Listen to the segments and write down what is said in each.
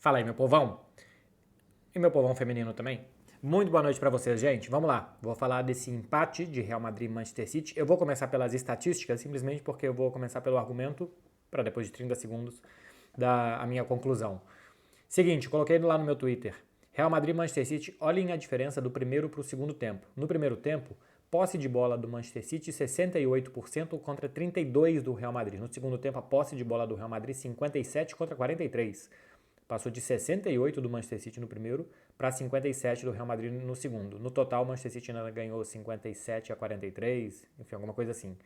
Fala aí, meu povão. E meu povão feminino também. Muito boa noite pra vocês, gente. Vamos lá. Vou falar desse empate de Real Madrid e Manchester City. Eu vou começar pelas estatísticas, simplesmente porque eu vou começar pelo argumento, para depois de 30 segundos, dar a minha conclusão. Seguinte, coloquei lá no meu Twitter. Real Madrid e Manchester City, olhem a diferença do primeiro para o segundo tempo. No primeiro tempo, posse de bola do Manchester City 68% contra 32% do Real Madrid. No segundo tempo, a posse de bola do Real Madrid 57 contra 43. Passou de 68 do Manchester City no primeiro para 57 do Real Madrid no segundo. No total, o Manchester City ainda ganhou 57 a 43, enfim, alguma coisa assim.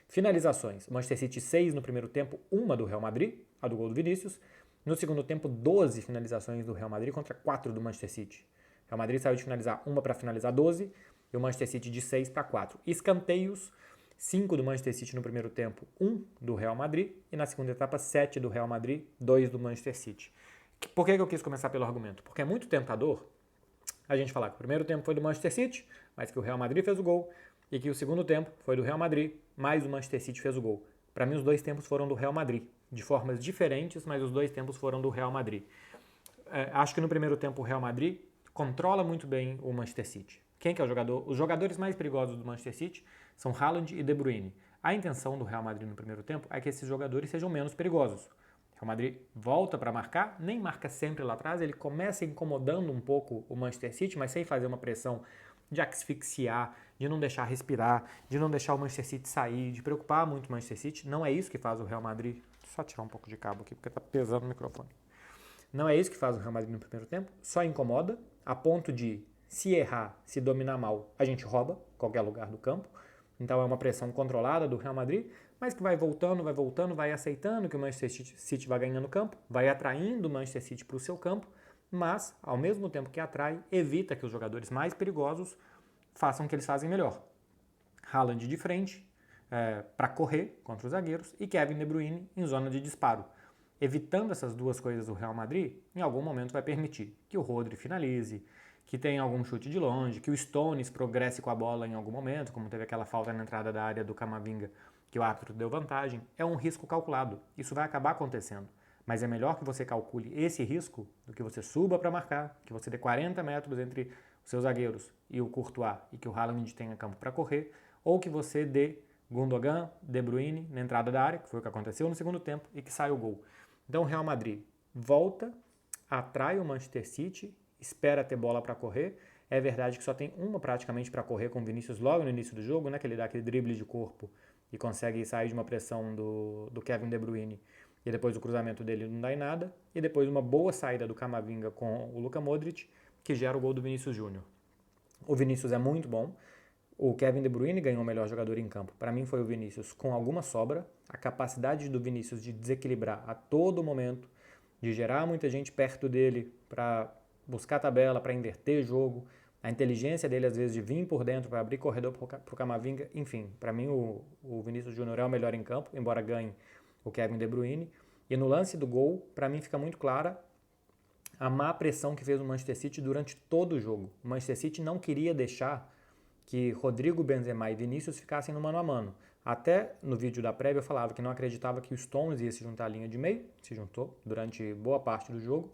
Finalizações. Manchester City 6 no primeiro tempo, uma do Real Madrid, a do gol do Vinícius. No segundo tempo, 12 finalizações do Real Madrid contra 4 do Manchester City. O Real Madrid saiu de finalizar uma para finalizar 12 e o Manchester City de 6 para 4. Escanteios, 5 do Manchester City no primeiro tempo, 1 do Real Madrid e na segunda etapa 7 do Real Madrid, 2 do Manchester City. Por que eu quis começar pelo argumento? Porque é muito tentador a gente falar que o primeiro tempo foi do Manchester City, mas que o Real Madrid fez o gol, e que o segundo tempo foi do Real Madrid, mas o Manchester City fez o gol. Para mim, os dois tempos foram do Real Madrid, de formas diferentes, mas os dois tempos foram do Real Madrid. Acho que no primeiro tempo o Real Madrid controla muito bem o Manchester City. Quem que é o jogador? Os jogadores mais perigosos do Manchester City são Haaland e De Bruyne. A intenção do Real Madrid no primeiro tempo é que esses jogadores sejam menos perigosos. O Real Madrid volta para marcar, nem marca sempre lá atrás, ele começa incomodando um pouco o Manchester City, mas sem fazer uma pressão de asfixiar, de não deixar respirar, de não deixar o Manchester City sair, de preocupar muito o Manchester City. Não é isso que faz o Real Madrid. Só tirar um pouco de cabo aqui, porque tá pesando o microfone. Não é isso que faz o Real Madrid no primeiro tempo, só incomoda, a ponto de, se errar, se dominar mal, a gente rouba qualquer lugar do campo. Então é uma pressão controlada do Real Madrid, mas que vai voltando, vai aceitando que o Manchester City vai ganhando campo, vai atraindo o Manchester City para o seu campo, mas, ao mesmo tempo que atrai, evita que os jogadores mais perigosos façam o que eles fazem melhor. Haaland de frente, para correr contra os zagueiros, e Kevin De Bruyne em zona de disparo. Evitando essas duas coisas, o Real Madrid, em algum momento vai permitir que o Rodri finalize, que tenha algum chute de longe, que o Stones progresse com a bola em algum momento, como teve aquela falta na entrada da área do Camavinga, que o árbitro deu vantagem. É um risco calculado. Isso vai acabar acontecendo. Mas é melhor que você calcule esse risco do que você suba para marcar, que você dê 40 metros entre os seus zagueiros e o Courtois e que o Haaland tenha campo para correr, ou que você dê Gundogan, De Bruyne na entrada da área, que foi o que aconteceu no segundo tempo, e que saia o gol. Então o Real Madrid volta, atrai o Manchester City, espera ter bola para correr. É verdade que só tem uma praticamente para correr com o Vinícius logo no início do jogo, né, que ele dá aquele drible de corpo e consegue sair de uma pressão do Kevin De Bruyne e depois o cruzamento dele não dá em nada. E depois uma boa saída do Camavinga com o Luka Modric, que gera o gol do Vinícius Júnior. O Vinícius é muito bom. O Kevin De Bruyne ganhou o melhor jogador em campo. Para mim foi o Vinícius com alguma sobra. A capacidade do Vinícius de desequilibrar a todo momento, de gerar muita gente perto dele para buscar tabela, para inverter jogo. A inteligência dele, às vezes, de vir por dentro para abrir corredor para o Camavinga. Enfim, para mim o Vinícius Júnior é o melhor em campo, embora ganhe o Kevin De Bruyne. E no lance do gol, para mim fica muito clara a má pressão que fez o Manchester City durante todo o jogo. O Manchester City não queria deixar que Rodrigo, Benzema e Vinícius ficassem no mano a mano. Até no vídeo da prévia eu falava que não acreditava que o Stones ia se juntar à linha de meio, se juntou durante boa parte do jogo,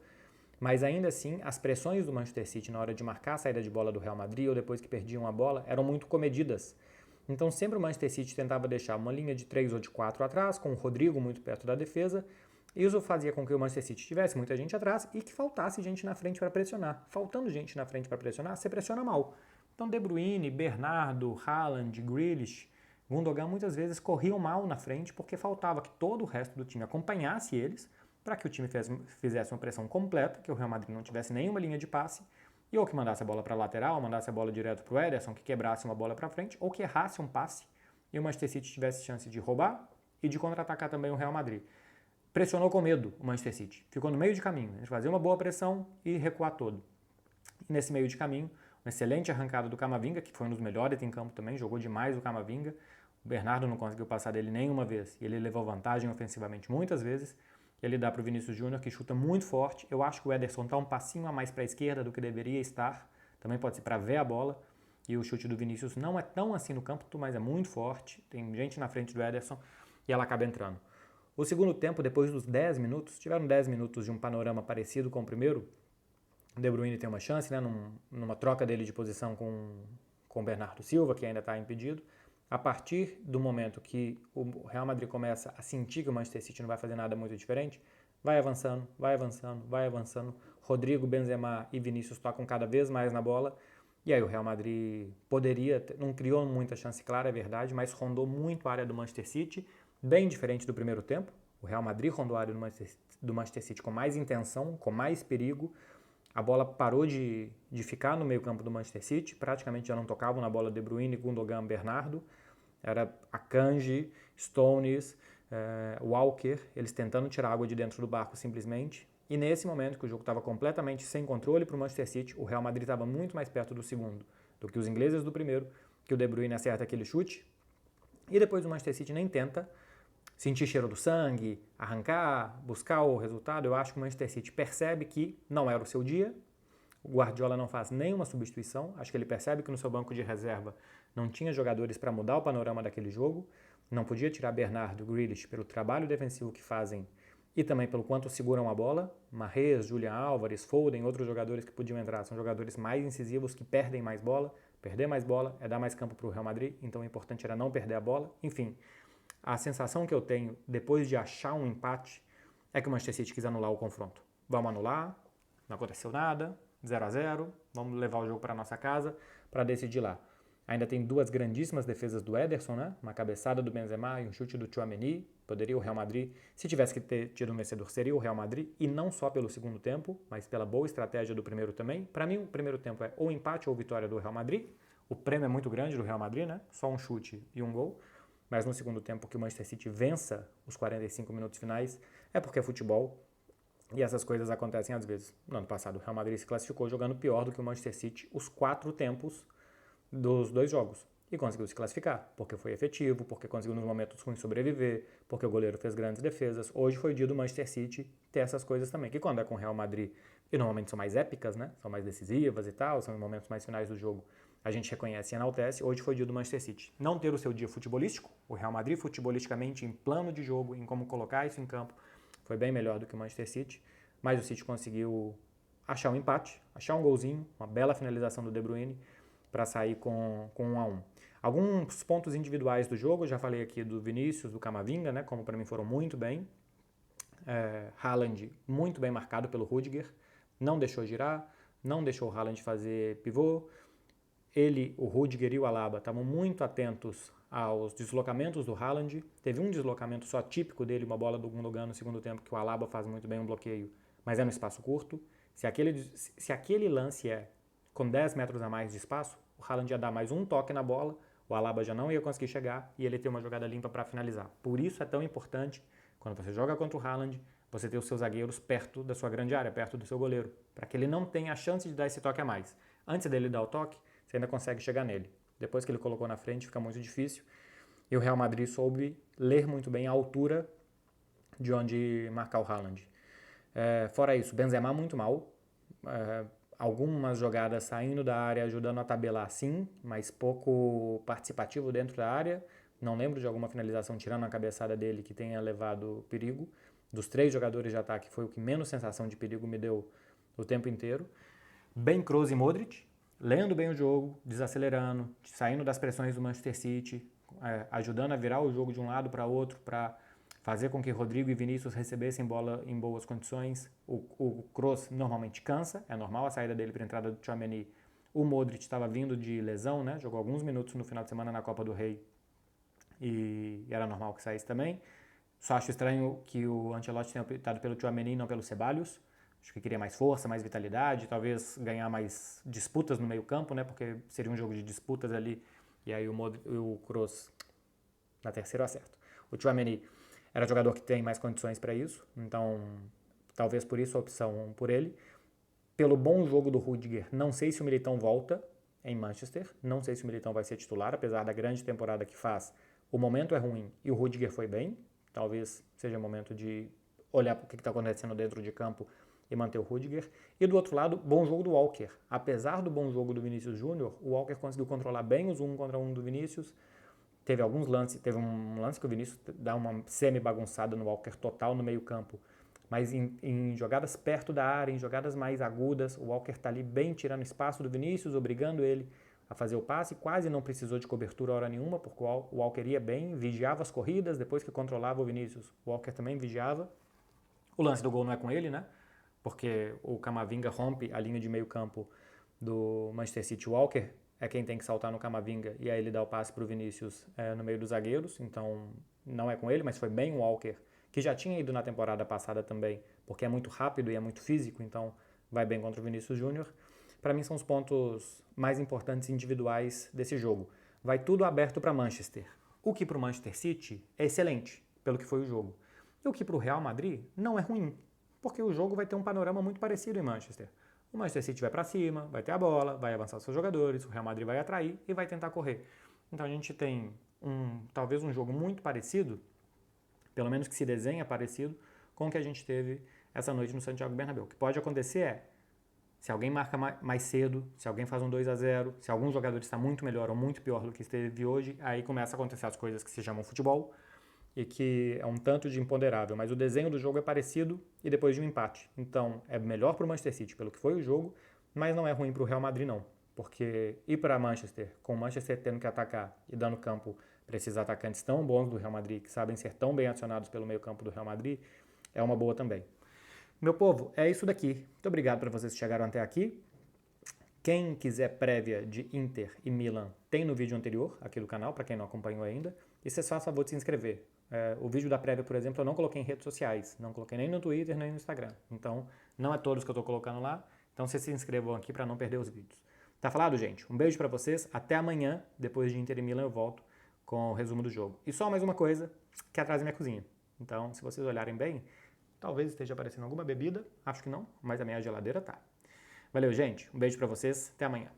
mas ainda assim as pressões do Manchester City na hora de marcar a saída de bola do Real Madrid ou depois que perdiam a bola eram muito comedidas. Então sempre o Manchester City tentava deixar uma linha de 3 ou de 4 atrás, com o Rodrigo muito perto da defesa. Isso fazia com que o Manchester City tivesse muita gente atrás e que faltasse gente na frente para pressionar. Faltando gente na frente para pressionar, você pressiona mal. Então De Bruyne, Bernardo, Haaland, Grealish, Gundogan muitas vezes corriam mal na frente porque faltava que todo o resto do time acompanhasse eles para que o time fizesse uma pressão completa, que o Real Madrid não tivesse nenhuma linha de passe, e ou que mandasse a bola para a lateral, mandasse a bola direto para o Ederson, que quebrasse uma bola para frente, ou que errasse um passe e o Manchester City tivesse chance de roubar e de contra-atacar também o Real Madrid. Pressionou com medo o Manchester City, ficou no meio de caminho, a gente fazia uma boa pressão e recuar todo. E nesse meio de caminho, uma excelente arrancada do Camavinga, que foi um dos melhores em campo também, jogou demais o Camavinga. O Bernardo não conseguiu passar dele nenhuma vez, e ele levou vantagem ofensivamente muitas vezes. Ele dá para o Vinícius Júnior, que chuta muito forte. Eu acho que o Ederson está um passinho a mais para a esquerda do que deveria estar, também pode ser para ver a bola. E o chute do Vinícius não é tão assim no campo, mas é muito forte. Tem gente na frente do Ederson e ela acaba entrando. O segundo tempo, depois dos 10 minutos, tiveram 10 minutos de um panorama parecido com o primeiro. O De Bruyne tem uma chance, né, numa troca dele de posição com o Bernardo Silva, que ainda está impedido. A partir do momento que o Real Madrid começa a sentir que o Manchester City não vai fazer nada muito diferente, vai avançando, vai avançando, vai avançando. Rodrigo, Benzema e Vinícius tocam cada vez mais na bola. E aí o Real Madrid não criou muita chance clara, é verdade, mas rondou muito a área do Manchester City, bem diferente do primeiro tempo. O Real Madrid rondou a área do Manchester City com mais intenção, com mais perigo. A bola parou de ficar no meio campo do Manchester City, praticamente já não tocavam na bola De Bruyne, Gundogan, Bernardo. Era Akanji, Stones, Walker, eles tentando tirar água de dentro do barco simplesmente. E nesse momento que o jogo estava completamente sem controle para o Manchester City, o Real Madrid estava muito mais perto do segundo do que os ingleses do primeiro, que o De Bruyne acerta aquele chute. E depois o Manchester City nem tenta sentir cheiro do sangue, arrancar, buscar o resultado. Eu acho que o Manchester City percebe que não era o seu dia. O Guardiola não faz nenhuma substituição. Acho que ele percebe que no seu banco de reserva não tinha jogadores para mudar o panorama daquele jogo. Não podia tirar Bernardo e Grealish pelo trabalho defensivo que fazem e também pelo quanto seguram a bola. Mahrez, Julian Álvares, Foden, outros jogadores que podiam entrar, são jogadores mais incisivos que perdem mais bola. Perder mais bola é dar mais campo para o Real Madrid, então o importante era não perder a bola. Enfim, a sensação que eu tenho depois de achar um empate é que o Manchester City quis anular o confronto. Vamos anular, não aconteceu nada, 0-0, vamos levar o jogo para nossa casa para decidir lá. Ainda tem duas grandíssimas defesas do Ederson, né? Uma cabeçada do Benzema e um chute do Tchouaméni. Poderia o Real Madrid, se tivesse que ter tido um vencedor, seria o Real Madrid, e não só pelo segundo tempo, mas pela boa estratégia do primeiro também. Para mim, o primeiro tempo é ou empate ou vitória do Real Madrid. O prêmio é muito grande do Real Madrid, né? Só um chute e um gol. Mas no segundo tempo, que o Manchester City vença os 45 minutos finais, é porque é futebol. E essas coisas acontecem às vezes. No ano passado, o Real Madrid se classificou jogando pior do que o Manchester City os 4 tempos dos 2 jogos. E conseguiu se classificar, porque foi efetivo, porque conseguiu nos momentos ruins sobreviver, porque o goleiro fez grandes defesas. Hoje foi o dia do Manchester City ter essas coisas também, que quando é com o Real Madrid, e normalmente são mais épicas, né? São mais decisivas e tal, são momentos mais finais do jogo, a gente reconhece e enaltece. Hoje foi o dia do Manchester City. Não ter o seu dia futebolístico, o Real Madrid futebolisticamente, em plano de jogo, em como colocar isso em campo, foi bem melhor do que o Manchester City, mas o City conseguiu achar um empate, achar um golzinho, uma bela finalização do De Bruyne, para sair com 1-1. Alguns pontos individuais do jogo, já falei aqui do Vinícius, do Camavinga, né, como para mim foram muito bem. Haaland muito bem marcado pelo Rudiger, não deixou girar, não deixou o Haaland fazer pivô. Ele, o Rudiger e o Alaba estavam muito atentos aos deslocamentos do Haaland. Teve um deslocamento só típico dele, uma bola do Gundogan no segundo tempo, que o Alaba faz muito bem um bloqueio, mas é no espaço curto. Se aquele lance é com 10 metros a mais de espaço, o Haaland ia dar mais um toque na bola, o Alaba já não ia conseguir chegar e ele ter uma jogada limpa para finalizar. Por isso é tão importante, quando você joga contra o Haaland, você ter os seus zagueiros perto da sua grande área, perto do seu goleiro, para que ele não tenha a chance de dar esse toque a mais. Antes dele dar o toque, você ainda consegue chegar nele. Depois que ele colocou na frente, fica muito difícil. E o Real Madrid soube ler muito bem a altura de onde marcar o Haaland. Fora isso, Benzema muito mal. Algumas jogadas saindo da área, ajudando a tabelar sim, mas pouco participativo dentro da área. Não lembro de alguma finalização tirando a cabeçada dele que tenha levado perigo. Dos 3 jogadores de ataque, foi o que menos sensação de perigo me deu o tempo inteiro. Bem Kroos e Modric, lendo bem o jogo, desacelerando, saindo das pressões do Manchester City, ajudando a virar o jogo de um lado para outro, para fazer com que Rodrigo e Vinícius recebessem bola em boas condições. O Kroos normalmente cansa, é normal a saída dele para a entrada do Tchouaméni. O Modric estava vindo de lesão, né? Jogou alguns minutos no final de semana na Copa do Rei e era normal que saísse também. Só acho estranho que o Ancelotti tenha optado pelo Tchouaméni e não pelo Ceballos. Acho que queria mais força, mais vitalidade, talvez ganhar mais disputas no meio campo, né? Porque seria um jogo de disputas ali. E aí o Kroos, na terceira, acerto. O Tchouaméni era jogador que tem mais condições para isso, então talvez por isso a opção por ele. Pelo bom jogo do Rudiger, não sei se o Militão volta em Manchester, não sei se o Militão vai ser titular, apesar da grande temporada que faz. O momento é ruim e o Rudiger foi bem, talvez seja o momento de olhar para o que está acontecendo dentro de campo e manter o Rudiger. E do outro lado, bom jogo do Walker. Apesar do bom jogo do Vinícius Júnior, o Walker conseguiu controlar bem os 1 contra 1 do Vinícius, Teve alguns lances, teve um lance que o Vinícius dá uma semi-bagunçada no Walker total no meio campo. Mas em jogadas perto da área, em jogadas mais agudas, o Walker tá ali bem tirando espaço do Vinícius, obrigando ele a fazer o passe. Quase não precisou de cobertura hora nenhuma, porque o Walker ia bem, vigiava as corridas, depois que controlava o Vinícius, o Walker também vigiava. O lance do gol não é com ele, né? Porque o Camavinga rompe a linha de meio campo do Manchester City. O Walker é quem tem que saltar no Camavinga e aí ele dá o passe para o Vinícius no meio dos zagueiros, então não é com ele, mas foi bem o Walker, que já tinha ido na temporada passada também, porque é muito rápido e é muito físico, então vai bem contra o Vinícius Júnior. Para mim são os pontos mais importantes individuais desse jogo. Vai tudo aberto para Manchester. O que para o Manchester City é excelente, pelo que foi o jogo. E o que para o Real Madrid não é ruim, porque o jogo vai ter um panorama muito parecido em Manchester. O Manchester City vai para cima, vai ter a bola, vai avançar os seus jogadores, o Real Madrid vai atrair e vai tentar correr. Então a gente tem talvez um jogo muito parecido, pelo menos que se desenha parecido, com o que a gente teve essa noite no Santiago Bernabéu. O que pode acontecer é, se alguém marca mais cedo, se alguém faz um 2-0, se algum jogador está muito melhor ou muito pior do que esteve hoje, aí começa a acontecer as coisas que se chamam futebol, e que é um tanto de imponderável, mas o desenho do jogo é parecido e depois de um empate. Então é melhor para o Manchester City pelo que foi o jogo, mas não é ruim para o Real Madrid não, porque ir para Manchester, com o Manchester tendo que atacar e dando campo para esses atacantes tão bons do Real Madrid, que sabem ser tão bem acionados pelo meio campo do Real Madrid, é uma boa também. Meu povo, é isso daqui. Muito obrigado para vocês que chegaram até aqui. Quem quiser prévia de Inter e Milan, tem no vídeo anterior aqui do canal, para quem não acompanhou ainda. E vocês façam a favor de se inscrever. O vídeo da prévia, por exemplo, eu não coloquei em redes sociais. Não coloquei nem no Twitter, nem no Instagram. Então, não é todos que eu estou colocando lá. Então, vocês se inscrevam aqui para não perder os vídeos. Tá falado, gente? Um beijo para vocês. Até amanhã. Depois de Inter e Milan, eu volto com o resumo do jogo. E só mais uma coisa, que é atrás da minha cozinha. Então, se vocês olharem bem, talvez esteja aparecendo alguma bebida. Acho que não, mas a minha geladeira tá. Valeu, gente. Um beijo para vocês. Até amanhã.